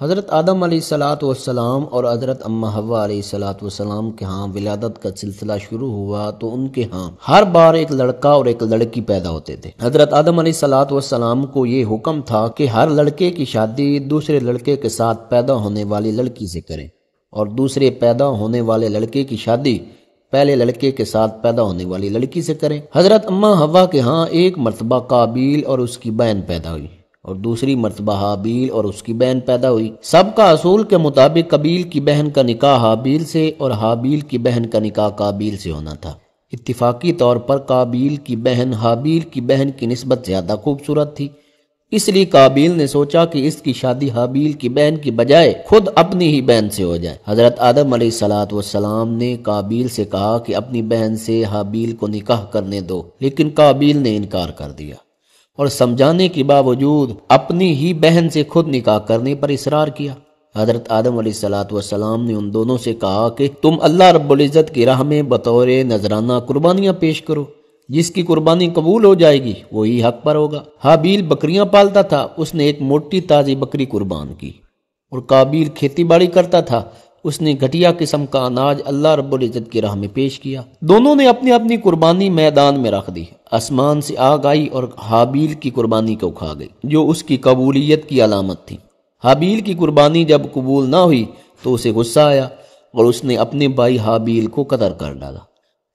حضرت آدم علیہ الصلاۃ والسلام اور حضرت اماں حوا علیہ الصلاۃ والسلام کے ہاں ولادت کا سلسلہ شروع ہوا تو ان کے ہاں ہر بار ایک لڑکا اور ایک لڑکی پیدا ہوتے تھے۔ حضرت آدم علیہ الصلاۃ والسلام کو یہ حکم تھا کہ ہر لڑکے کی شادی دوسرے لڑکے کے ساتھ پیدا ہونے والی لڑکی سے کریں اور دوسرے پیدا ہونے والے لڑکے کی شادی پہلے لڑکے کے ساتھ پیدا ہونے والی لڑکی سے کریں۔ حضرت اماں حوا کے ہاں ایک مرتبہ قابیل اور اس کی بہن پیدا ہوئی اور دوسری مرتبہ حابیل اور اس کی بہن پیدا ہوئی۔ سب کا اصول کے مطابق قابیل کی بہن کا نکاح حابیل سے اور حابیل کی بہن کا نکاح قابیل سے ہونا تھا۔ اتفاقی طور پر قابیل کی بہن حابیل کی بہن کی نسبت زیادہ خوبصورت تھی، اس لیے قابیل نے سوچا کہ اس کی شادی حابیل کی بہن کی بجائے خود اپنی ہی بہن سے ہو جائے۔ حضرت آدم علیہ الصلاۃ والسلام نے قابیل سے کہا کہ اپنی بہن سے حابیل کو نکاح کرنے دو، لیکن قابیل نے انکار کر دیا اور سمجھانے کے باوجود اپنی ہی بہن سے خود نکاح کرنے پر اصرار کیا۔ حضرت آدم علیہ الصلاۃ والسلام نے ان دونوں سے کہا کہ تم اللہ رب العزت کی راہ میں بطور نذرانہ قربانیاں پیش کرو، جس کی قربانی قبول ہو جائے گی وہی حق پر ہوگا۔ حابیل بکریاں پالتا تھا، اس نے ایک موٹی تازی بکری قربان کی، اور قابیل کھیتی باڑی کرتا تھا، اس نے گھٹیا قسم کا اناج اللہ رب العزت کی راہ میں پیش کیا۔ دونوں نے اپنی اپنی قربانی میدان میں رکھ دی، آسمان سے آگ آئی اور حابیل کی قربانی کو کھا گئی، جو اس کی قبولیت کی علامت تھی۔ حابیل کی قربانی جب قبول نہ ہوئی تو اسے غصہ آیا اور اس نے اپنے بھائی حابیل کو قتل کر ڈالا۔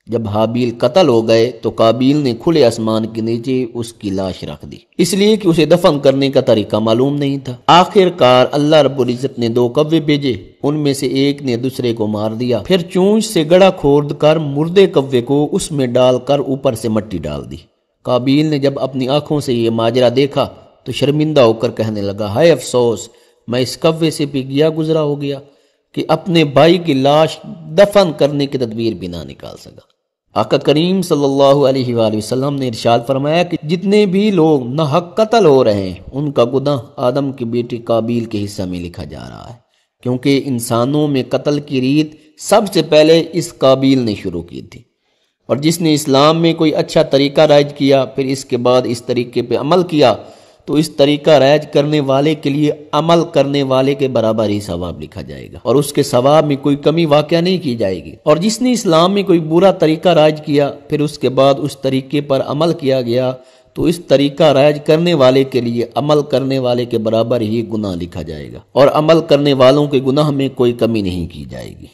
جب حابیل قتل ہو گئے تو قابیل نے کھلے آسمان کے نیچے اس کی لاش رکھ دی، اس لیے کہ اسے دفن کرنے کا طریقہ معلوم نہیں تھا۔ آخر کار اللہ رب العزت نے 2 کوے بھیجے، ان میں سے ایک نے دوسرے کو مار دیا، پھر چونچ سے گڑھا کھود کر مردے کوے کو اس میں ڈال کر اوپر سے مٹی ڈال دی۔ قابیل نے جب اپنی آنکھوں سے یہ ماجرا دیکھا تو شرمندہ ہو کر کہنے لگا، ہائے افسوس، میں اس کوے سے بھی گیا گزرا ہو گیا کہ اپنے بھائی کی لاش دفن کرنے کی تدبیر بھی نہ نکال سکا۔ آقا کریم صلی اللہ علیہ وآلہ وسلم نے ارشاد فرمایا کہ جتنے بھی لوگ ناحق قتل ہو رہے ہیں ان کا گناہ آدم کے بیٹے قابیل کے حصہ میں لکھا جا رہا ہے، کیونکہ انسانوں میں قتل کی ریت سب سے پہلے اس قابیل نے شروع کی تھی، اور جس نے اسلام میں کوئی اچھا طریقہ رائج کیا پھر اس کے بعد اس طریقے پہ عمل کیا تو اس طریقہ رائج کرنے والے کے لیے عمل کرنے والے کے برابر ہی ثواب لکھا جائے گا، اور اس کے ثواب میں کوئی کمی واقع نہیں کی جائے گی۔ اور جس نے اسلام میں کوئی برا طریقہ رائج کیا پھر اس کے بعد اس طریقے پر عمل کیا گیا تو اس طریقہ رائج کرنے والے کے لیے عمل کرنے والے کے برابر ہی گناہ لکھا جائے گا، اور عمل کرنے والوں کے گناہ میں کوئی کمی نہیں کی جائے گی۔